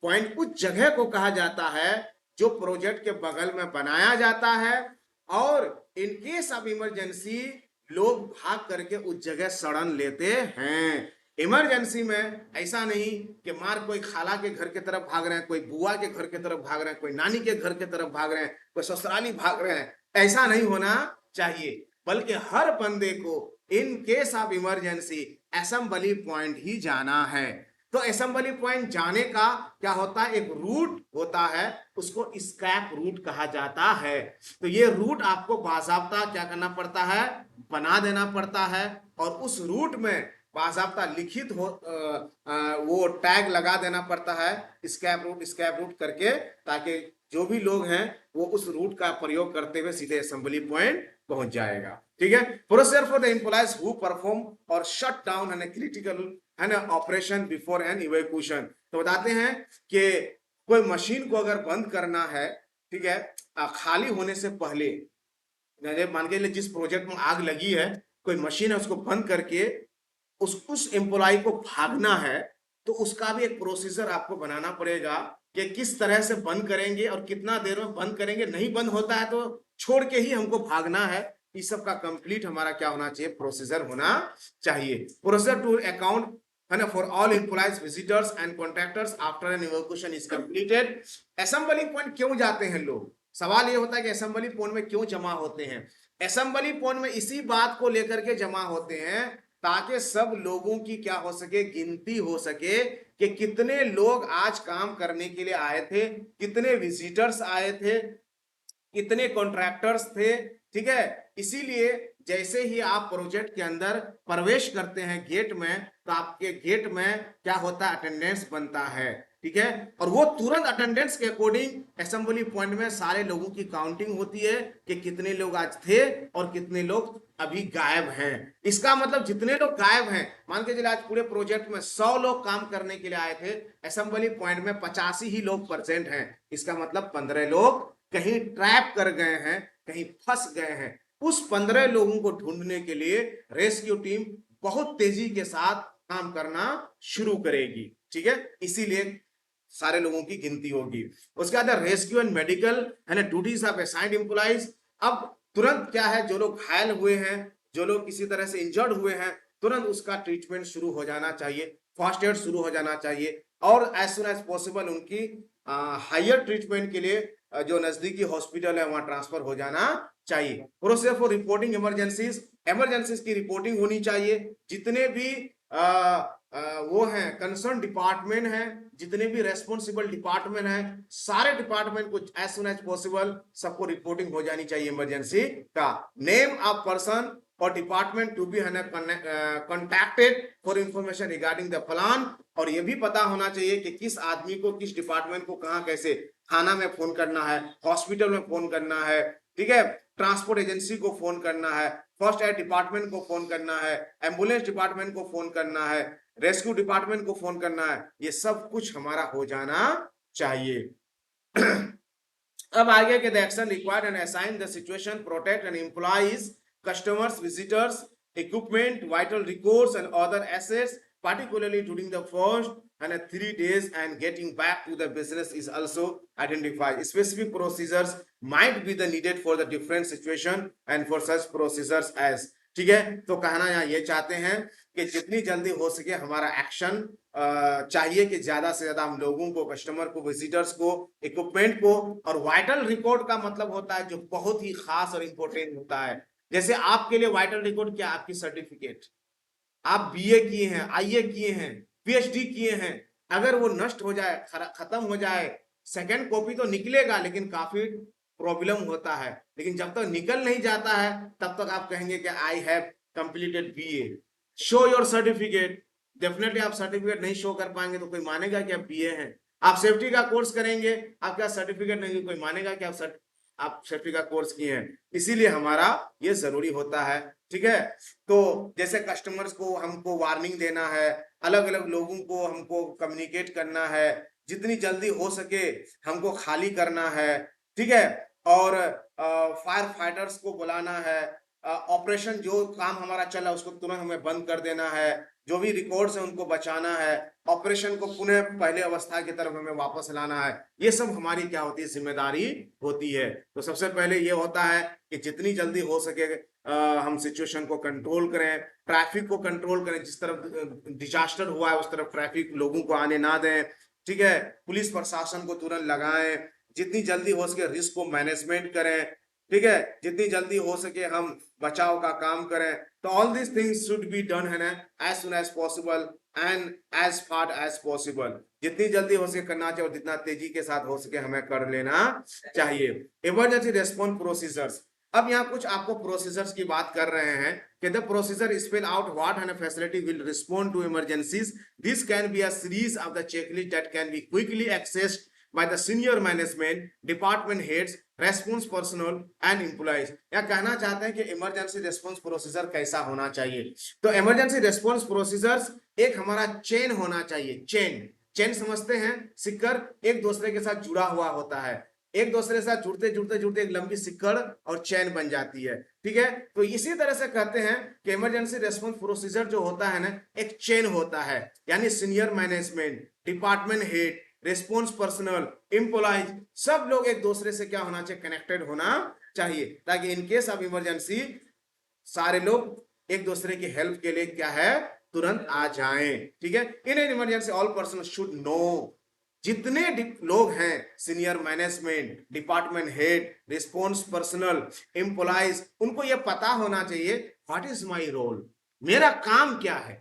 पॉइंट उस जगह को कहा जाता है जो प्रोजेक्ट के बगल में बनाया जाता है, और इन केस ऑफ इमरजेंसी लोग भाग करके उस जगह शरण लेते हैं। इमरजेंसी में ऐसा नहीं कि मार कोई खाला के घर की तरफ भाग रहे हैं, कोई बुआ के घर की तरफ भाग रहे हैं, कोई नानी के घर की तरफ भाग रहे हैं, कोई ससुराली भाग रहे हैं, ऐसा नहीं होना चाहिए। बल्कि हर बंदे को in case of emergency assembly point ही जाना है। तो असेंबली पॉइंट जाने का क्या होता है, एक रूट होता है, उसको स्क्रैप रूट कहा जाता है। तो ये रूट आपको बाज़ाब्ता क्या करना पड़ता है, बना देना पड़ता है, और उस रूट में बाज़ाब्ता लिखित हो वो टैग लगा देना पड़ता है, स्क्रैप रूट करके, ताकि जो भी लोग हैं वो उस रूट का प्रयोग करते हुए सीधे असेंबली पॉइंट पहुंच जाएगा, ठीक है। Procedure for the employees who perform और शट डाउन एन क्रिटिकल है ना ऑपरेशन बिफोर एन इवैक्यूएशन। तो बताते हैं कि कोई मशीन को अगर बंद करना है, ठीक है, खाली होने से पहले, मान के लिए जिस प्रोजेक्ट में आग लगी है, कोई मशीन है उसको बंद करके उस एम्प्लॉय को भागना है, तो उसका भी एक प्रोसीजर आपको बनाना पड़ेगा कि किस तरह से बंद करेंगे और कितना देर में बंद करेंगे। नहीं बंद होता है तो छोड़ के ही हमको भागना है। इस सब का कंप्लीट हमारा क्या होना चाहिए, प्रोसीजर होना चाहिए। प्रोसीजर टू अकाउंट है ना for all employees, visitors and contractors after an evacuation is completed. Assembly point क्यों जाते हैं लोग, सवाल ये होता है कि असेंबली पॉइंट में क्यों जमा होते हैं। असेंबली पॉइंट में इसी बात को लेकर के जमा होते हैं ताकि सब लोगों की क्या हो सके, गिनती हो सके कि कितने लोग आज काम करने के लिए आए थे, कितने विजिटर्स आए थे, कितने कॉन्ट्रैक्टर्स थे, ठीक है। इसीलिए जैसे ही आप प्रोजेक्ट के अंदर प्रवेश करते हैं गेट में, तो आपके गेट में क्या होता है, अटेंडेंस बनता है, ठीक है, और वो तुरंत अटेंडेंस के अकॉर्डिंग असेंबली पॉइंट में सारे लोगों की काउंटिंग होती है कि कितने लोग आज थे और कितने लोग अभी गायब हैं। इसका मतलब जितने लोग गायब हैं, मान के चलिए आज पूरे प्रोजेक्ट में 100 लोग काम करने के लिए आए थे, असेंबली पॉइंट में 85 ही लोग प्रेजेंट हैं, इसका मतलब 15 लोग कहीं ट्रैप कर गए हैं, कहीं फंस गए हैं। उस 15 लोगों को ढूंढने के लिए रेस्क्यू टीम बहुत तेजी के साथ काम करना शुरू करेगी, ठीक है, इसीलिए सारे लोगों की गिनती होगी। उसके बाद रेस्क्यू एंड मेडिकल है ना ड्यूटीज ऑफ असाइंड एम्प्लॉइज। अब तुरंत क्या है, जो लोग घायल हुए हैं, जो लोग किसी तरह से इंजर्ड हुए हैं, तुरंत उसका ट्रीटमेंट शुरू हो जाना चाहिए, फर्स्ट एड शुरू हो जाना चाहिए, और एज सुन एज पॉसिबल उनकी हायर ट्रीटमेंट के लिए जो नजदीकी हॉस्पिटल है वहां ट्रांसफर हो जाना चाहिए। Procedure for reporting emergencies, emergencies की रिपोर्टिंग होनी चाहिए। जितने भी वो हैं कंसर्न डिपार्टमेंट हैं, जितने भी रेस्पॉन्सिबल डिपार्टमेंट हैं, सारे डिपार्टमेंट को एज सुन एज पॉसिबल सबको रिपोर्टिंग हो जानी चाहिए इमरजेंसी का। नेम ऑफ पर्सन और department to be contacted for information regarding the plan, और ये भी पता होना चाहिए कि किस आदमी को, किस डिपार्टमेंट को कहां कैसे, थाना में फोन करना है, हॉस्पिटल में फोन करना है, ठीक है, ट्रांसपोर्ट एजेंसी को फोन करना है, फर्स्ट एड डिपार्टमेंट को फोन करना है, एम्बुलेंस डिपार्टमेंट को फोन करना है, रेस्क्यू डिपार्टमेंट को फोन करना है, ये सब कुछ हमारा हो जाना चाहिए। अब आगे के action required and assign the situation, protect and employees, customers, visitors, equipment, vital records and other assets, particularly during the first and 3 days and getting back to the business is also identified. Specific procedures might be the needed for the different situation and for such procedures as, ठीक है। तो कहना यहाँ ये चाहते हैं कि जितनी जल्दी हो सके हमारा एक्शन चाहिए कि ज्यादा से ज्यादा हम लोगों को, कस्टमर को, विजिटर्स को, इक्विपमेंट को, और वाइटल रिकॉर्ड का मतलब होता है जो बहुत ही खास और इंपॉर्टेंट होता है। जैसे आपके लिए वाइटल रिकॉर्ड क्या, आपकी सर्टिफिकेट, आप बीए किए हैं, आईए किए हैं, पीएचडी किए हैं, अगर वो नष्ट हो जाए, खत्म हो जाए, सेकंड कॉपी तो निकलेगा लेकिन काफी प्रॉब्लम होता है, लेकिन जब तक निकल नहीं जाता है तब तक आप कहेंगे कि I have completed BA. Show your certificate. Definitely आप सर्टिफिकेट नहीं शो कर पाएंगे तो कोई मानेगा कि आप बीए हैं। आप सेफ्टी का कोर्स करेंगे, आपका सर्टिफिकेट नहीं, कोई मानेगा कि आप सेफ्टी का कोर्स किए हैं। इसीलिए हमारा ये जरूरी होता है, ठीक है। तो जैसे कस्टमर्स को हमको वार्निंग देना है, अलग अलग लोगों को हमको कम्युनिकेट करना है, जितनी जल्दी हो सके हमको खाली करना है, ठीक है। और फायर फाइटर्स को बुलाना है, ऑपरेशन जो काम हमारा चला उसको तुरंत हमें बंद कर देना है, जो भी रिकॉर्ड्स है उनको बचाना है, ऑपरेशन को पुनः पहले अवस्था की तरफ हमें वापस लाना है। ये सब हमारी क्या होती है, जिम्मेदारी होती है। तो सबसे पहले ये होता है कि जितनी जल्दी हो सके हम सिचुएशन को कंट्रोल करें, ट्रैफिक को कंट्रोल करें, जिस तरफ डिजास्टर हुआ है उस तरफ ट्रैफिक लोगों को आने ना दें, ठीक है। पुलिस प्रशासन को तुरंत लगाएं, जितनी जल्दी हो सके रिस्क को मैनेजमेंट करें, ठीक है। जितनी जल्दी हो सके हम बचाव का काम करें। तो all this things should be done है ना as soon as possible and as fast as possible. जितनी जल्दी हो सके करना चाहिए और जितना तेजी के साथ हो सके हमें कर लेना चाहिए। Emergency response procedures. अब यहाँ कुछ आपको प्रोसीजर्स की बात कर रहे हैं कि the procedure spell out what and facility will respond to emergencies. This can be a series of the checklist that can be quickly accessed by the senior management, department heads, response personnel and employees। या कहना चाहते हैं कि इमरजेंसी रेस्पॉन्स प्रोसीजर कैसा होना चाहिए। तो इमरजेंसी रेस्पॉन्स प्रोसीजर्स एक हमारा चेन होना चाहिए। चेन समझते हैं, सिक्कर एक दूसरे के साथ जुड़ा हुआ होता है, एक दूसरे के साथ जुड़ते जुड़ते जुड़ते एक लंबी सिक्कड़ और चेन बन जाती है, ठीक है। तो इसी तरह से कहते हैं कि इमरजेंसी रेस्पॉन्स प्रोसीजर जो होता है ना एक चेन होता है, यानी senior management, department head, response personal, employees, सब लोग एक दूसरे से क्या होना चाहिए, कनेक्टेड होना चाहिए, ताकि इन केस ऑफ इमरजेंसी सारे लोग एक दूसरे की हेल्प के लिए क्या है तुरंत आ जाएं, ठीक है। In an emergency all person should know. जितने लोग हैं, senior management, department head, response personal, employees, उनको यह पता होना चाहिए व्हाट इज माई रोल, मेरा काम क्या है।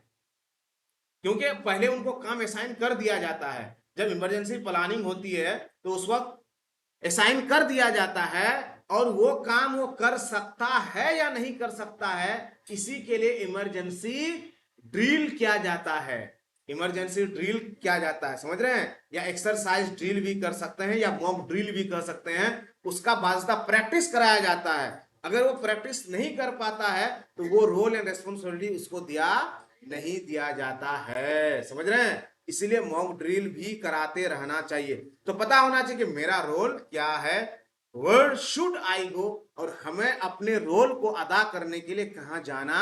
क्योंकि पहले उनको काम असाइन कर दिया जाता है, जब इमरजेंसी प्लानिंग होती है तो उस वक्त असाइन कर दिया जाता है और वो काम वो कर सकता है या नहीं कर सकता है, इसी के लिए इमरजेंसी ड्रिल किया जाता है। इमरजेंसी ड्रिल किया जाता है, समझ रहे हैं, या एक्सरसाइज ड्रिल भी कर सकते हैं या मॉक ड्रिल भी कर सकते हैं। उसका बाकायदा प्रैक्टिस कराया जाता है। अगर वो प्रैक्टिस नहीं कर पाता है तो वो रोल एंड रेस्पॉन्सिबिलिटी उसको नहीं दिया जाता है, समझ रहे हैं। इसीलिए मॉक ड्रिल भी कराते रहना चाहिए। तो पता होना चाहिए कि मेरा रोल क्या है, वर्ड शुड आई गो, और हमें अपने रोल को अदा करने के लिए कहां जाना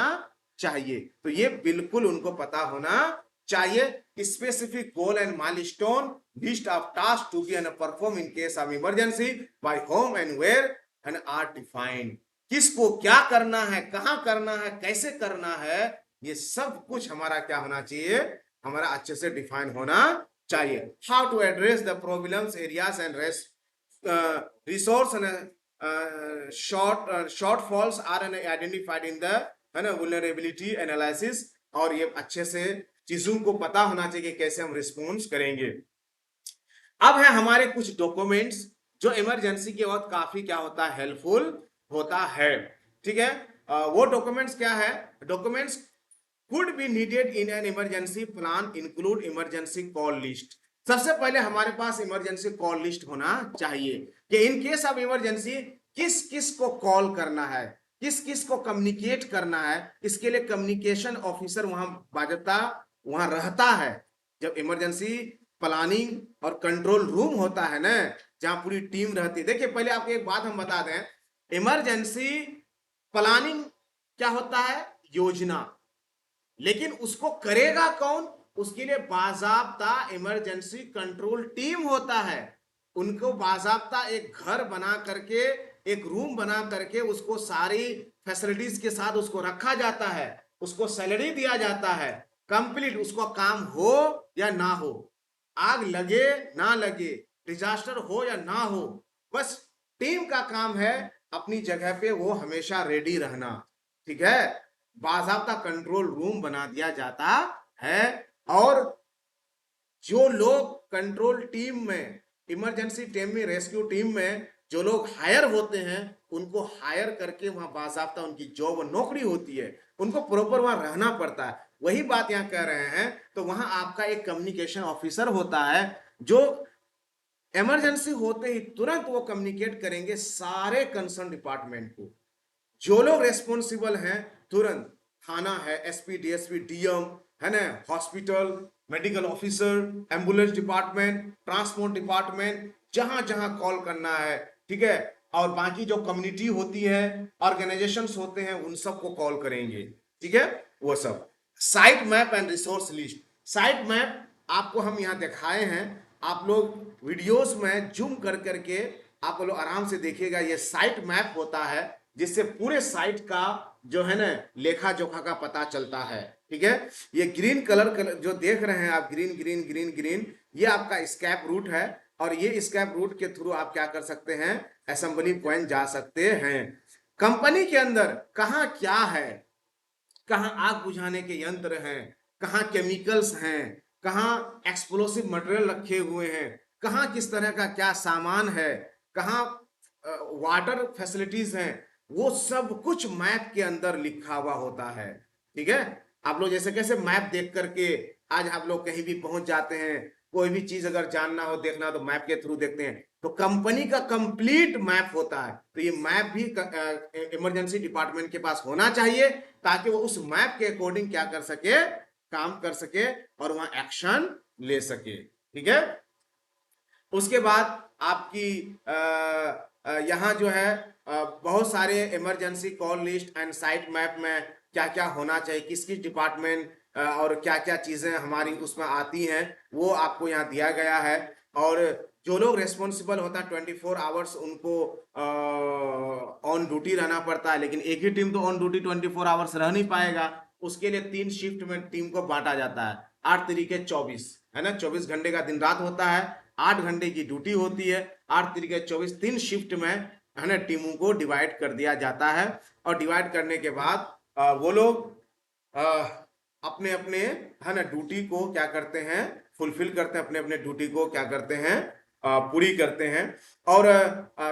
चाहिए। तो ये बिल्कुल उनको पता होना चाहिए। Specific goal and milestone, list of task to be and perform in case of emergency by whom and where and are defined. किसको क्या करना है, कहां करना है, कैसे करना है, ये सब कुछ हमारा क्या होना चाहिए, हमारा अच्छे से डिफाइन होना चाहिए। How to address the problems areas and resource and shortfalls are identified in the vulnerability analysis. और ये अच्छे से चीजों को पता होना चाहिए कैसे हम रिस्पॉन्स करेंगे। अब है हमारे कुछ डॉक्यूमेंट्स जो इमरजेंसी के वक्त काफी क्या होता है, हेल्पफुल होता है, ठीक है। वो डॉक्यूमेंट्स क्या है, documents could be needed in an emergency plan include emergency call list। सबसे पहले हमारे पास इमरजेंसी कॉल लिस्ट होना चाहिए कि इन केस ऑफ इमरजेंसी किस किस को कॉल करना है, किस किस को कम्युनिकेट करना है। इसके लिए कम्युनिकेशन ऑफिसर वहां बाजता वहां रहता है। जब इमरजेंसी प्लानिंग और कंट्रोल रूम होता है ना, जहां पूरी टीम रहती है। देखिए पहले आपको एक बात हम बता दें, इमरजेंसी प्लानिंग क्या होता है, योजना, लेकिन उसको करेगा कौन, उसके लिए बाजाब्ता इमरजेंसी कंट्रोल टीम होता है। उनको बाजाब्ता एक घर बना करके, एक रूम बना करके उसको सारी फैसिलिटीज के साथ उसको रखा जाता है, उसको सैलरी दिया जाता है, कंप्लीट उसको काम हो या ना हो, आग लगे ना लगे, डिजास्टर हो या ना हो, बस टीम का काम है अपनी जगह पे वो हमेशा रेडी रहना। ठीक है, बाजाब्ता कंट्रोल रूम बना दिया जाता है। और जो लोग कंट्रोल टीम में, इमरजेंसी टीम में, रेस्क्यू टीम में जो लोग हायर होते हैं, उनको हायर करके वहां बाजाब्ता उनकी जॉब और नौकरी होती है, उनको प्रॉपर वहां रहना पड़ता है। वही बात यहां कह रहे हैं। तो वहां आपका एक कम्युनिकेशन ऑफिसर होता है जो इमरजेंसी होते ही तुरंत वो कम्युनिकेट करेंगे सारे कंसर्न डिपार्टमेंट को। जो लोग रेस्पॉन्सिबल हैं तुरंत, थाना है, एसपी, डीएसपी, डीएम है ना, hospital, medical officer, ambulance department, transport department, जहां जहां कॉल करना है, ठीक है। और बाकी जो कम्युनिटी होती है, ऑर्गेनाइजेशंस होते हैं, उन सबको कॉल करेंगे, ठीक है। वो सब site map and resource list. Site map आपको हम यहाँ दिखाए हैं, आप लोग वीडियोस में जूम कर करके आप लोग आराम से देखिएगा। ये साइट मैप होता है जिससे पूरे साइट का जो है ना लेखा जोखा का पता चलता है, ठीक है। ये ग्रीन कलर जो देख रहे हैं आप, ग्रीन ग्रीन ग्रीन ग्रीन, ये आपका स्कैप रूट है। और ये स्कैप रूट के थ्रू आप क्या कर सकते हैं, असेंबली पॉइंट जा सकते हैं। कंपनी के अंदर कहाँ क्या है, कहाँ आग बुझाने के यंत्र हैं, कहाँ केमिकल्स हैं, कहाँ एक्सप्लोसिव मटेरियल रखे हुए हैं, कहाँ किस तरह का क्या सामान है, कहाँ वाटर फैसिलिटीज हैं, वो सब कुछ मैप के अंदर लिखा हुआ होता है, ठीक है। आप लोग जैसे कैसे मैप देख करके आज आप लोग कहीं भी पहुंच जाते हैं, कोई भी चीज अगर जानना हो, देखना हो, तो मैप के थ्रू देखते हैं। तो कंपनी का कंप्लीट मैप होता है। तो ये मैप भी इमरजेंसी डिपार्टमेंट के पास होना चाहिए, ताकि वो उस मैप के अकॉर्डिंग क्या कर सके, काम कर सके और वहां एक्शन ले सके, ठीक है। उसके बाद आपकी यहाँ जो है बहुत सारे emergency call list and site map में क्या क्या होना चाहिए, किस किस डिपार्टमेंट और क्या क्या चीजें हमारी उसमें आती हैं, वो आपको यहाँ दिया गया है। और जो लोग रेस्पॉन्सिबल होता है 24 आवर्स उनको ऑन ड्यूटी रहना पड़ता है। लेकिन एक ही टीम तो ऑन ड्यूटी 24 आवर्स रह नहीं पाएगा, उसके लिए 3 शिफ्ट में टीम को बांटा जाता है। 8 तरीके 24 है ना, 24 घंटे का दिन रात होता है, 8 घंटे की ड्यूटी होती है, 8 तरीके 24, 3 शिफ्ट में है ना टीमों को डिवाइड कर दिया जाता है। और डिवाइड करने के बाद वो लोग अपने अपने है ना ड्यूटी को क्या करते हैं, फुलफिल करते हैं, अपने अपने ड्यूटी को क्या करते हैं, पूरी करते हैं। और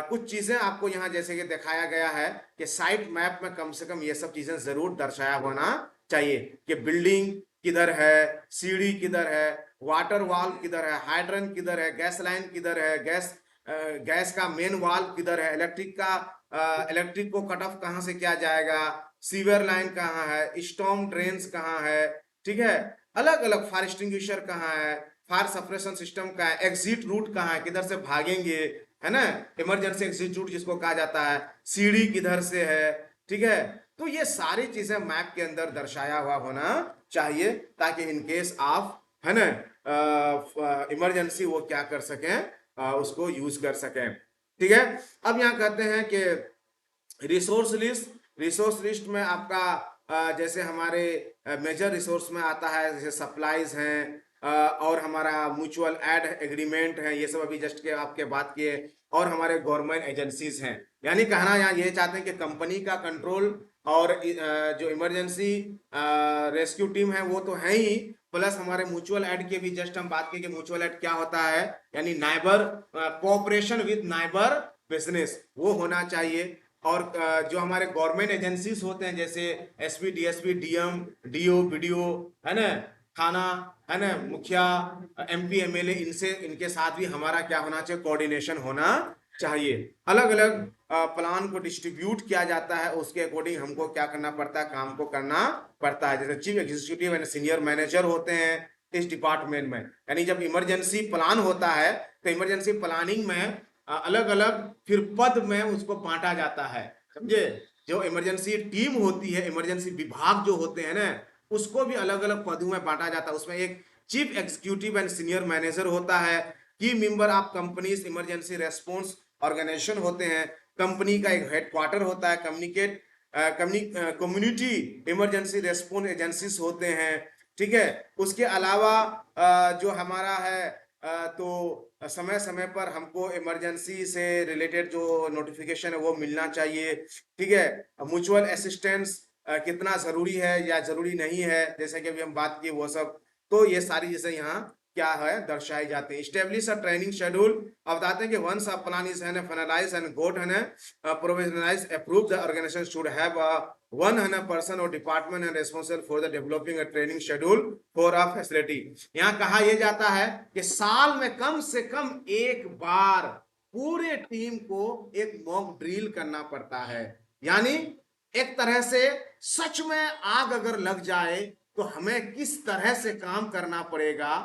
कुछ चीजें आपको यहाँ जैसे कि दिखाया गया है कि साइट मैप में कम से कम ये सब चीजें जरूर दर्शाया होना चाहिए कि बिल्डिंग किधर है, सीढ़ी किधर है, वाटर वाल्व किधर है, हाइड्रेंट किधर है, गैस लाइन किधर है, गैस का मेन वाल्व किधर है, इलेक्ट्रिक को कट ऑफ कहां से किया जाएगा, सीवर लाइन कहाँ है, स्टॉर्म ड्रेन्स कहाँ है, ठीक है। अलग अलग फायर एक्सटिंग्विशर कहाँ है, फायर सप्रेशन सिस्टम का है, एग्जिट रूट कहाँ है, किधर से भागेंगे, है ना, इमरजेंसी एग्जिट रूट जिसको कहा जाता है, सीढ़ी किधर से है, ठीक है। तो ये सारी चीजें मैप के अंदर दर्शाया हुआ होना चाहिए, ताकि इन केस आप है ना इमरजेंसी वो क्या कर सकें, उसको यूज कर सकें, ठीक है। अब यहाँ कहते हैं कि रिसोर्स लिस्ट। रिसोर्स लिस्ट में आपका जैसे हमारे मेजर रिसोर्स में आता है, जैसे सप्लाईज हैं और हमारा म्यूचुअल एड एग्रीमेंट है, ये सब अभी जस्ट के आपके बात किए, और हमारे गवर्नमेंट एजेंसीज हैं। यानी कहना यहाँ ये चाहते हैं कि कंपनी का कंट्रोल और जो इमरजेंसी रेस्क्यू टीम है वो तो है ही, प्लस हमारे म्यूचुअल एड के भी जस्ट हम बात की कि म्यूचुअल एड क्या होता है, यानी neighbour cooperation with neighbour business, वो होना चाहिए। और जो हमारे गवर्नमेंट एजेंसीज होते हैं जैसे SP, DSP, DM, DO, BDO, है ना, थाना, है ना, मुखिया, एमपी, एमएलए, इनसे इनके साथ भी हमारा क्या होना चाहिए, कोऑर्डिनेशन होना चाहिए। अलग अलग प्लान को डिस्ट्रीब्यूट किया जाता है, उसके अकॉर्डिंग हमको क्या करना पड़ता है, काम को करना पड़ता है। जैसे chief executive and senior manager होते हैं इस डिपार्टमेंट में, यानी जब इमरजेंसी प्लान होता है तो इमरजेंसी प्लानिंग में अलग अलग फिर पद में उसको बांटा जाता है, समझे। जो इमरजेंसी टीम होती है, इमरजेंसी विभाग जो होते हैं ना, उसको भी अलग अलग पदों में बांटा जाता है। उसमें एक chief executive and senior manager होता है, key member of companies emergency response organisation होते हैं, कंपनी का एक हेडक्वार्टर होता है, कम्युनिटी इमरजेंसी रेस्पॉन्स एजेंसीज होते हैं, ठीक है। उसके अलावा जो हमारा है तो समय समय पर हमको इमरजेंसी से रिलेटेड जो नोटिफिकेशन है वो मिलना चाहिए, ठीक है। म्यूचुअल असिस्टेंस कितना जरूरी है या जरूरी नहीं है, जैसे कि अभी हम बात की वो सब, तो ये सारी चीजें यहाँ क्या है दर्शाई जाती है। स्टेब्लिश अ ट्रेनिंग शेड्यूल, अब बताते हैं कि once a plan is finalize and got है provisionalize approve the organization should have one person or department and responsible for the developing a training schedule for a facility। यहाँ कहा यह जाता है कि साल में कम से कम एक बार पूरे टीम को एक मॉक ड्रिल करना पड़ता है, यानी एक तरह से सच में आग अगर लग जाए तो हमें किस तरह से काम करना पड़ेगा,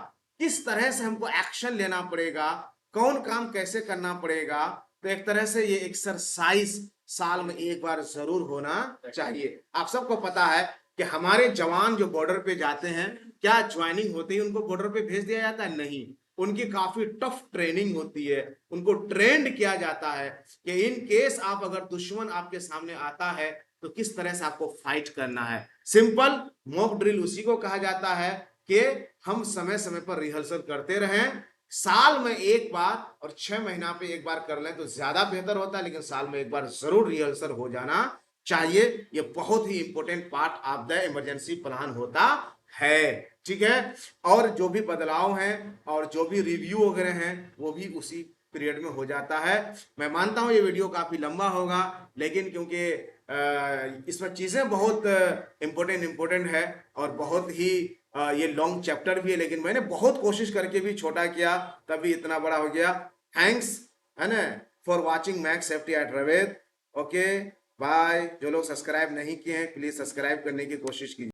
किस तरह से हमको एक्शन लेना पड़ेगा, कौन काम कैसे करना पड़ेगा, तो एक तरह से ये एक्सरसाइज साल में एक बार जरूर होना चाहिए। आप सबको पता है कि हमारे जवान जो बॉर्डर पे जाते हैं, क्या ज्वाइनिंग होती है उनको बॉर्डर पे भेज दिया जाता है? नहीं, उनकी काफी टफ ट्रेनिंग होती है, उनको ट्रेंड किया जाता है कि इन केस आप अगर दुश्मन आपके सामने आता है तो किस तरह से आपको फाइट करना है। सिंपल मॉक ड्रिल उसी को कहा जाता है कि हम समय समय पर रिहर्सल करते रहें, साल में एक बार और 6 महीना पे एक बार कर लें तो ज्यादा बेहतर होता है, लेकिन साल में एक बार जरूर रिहर्सल हो जाना चाहिए। ये बहुत ही important part of the emergency plan होता है, ठीक है। और जो भी बदलाव हैं और जो भी रिव्यू वगैरह हैं वो भी उसी पीरियड में हो जाता है। मैं मानता हूं ये वीडियो काफी लंबा होगा, लेकिन क्योंकि इसमें चीजें बहुत इंपॉर्टेंट है और बहुत ही ये लॉन्ग चैप्टर भी है, लेकिन मैंने बहुत कोशिश करके भी छोटा किया तभी इतना बड़ा हो गया। थैंक्स है ना for watching Max Safety at रवेद। Okay bye. जो लोग सब्सक्राइब नहीं किए हैं प्लीज सब्सक्राइब करने की कोशिश कीजिए।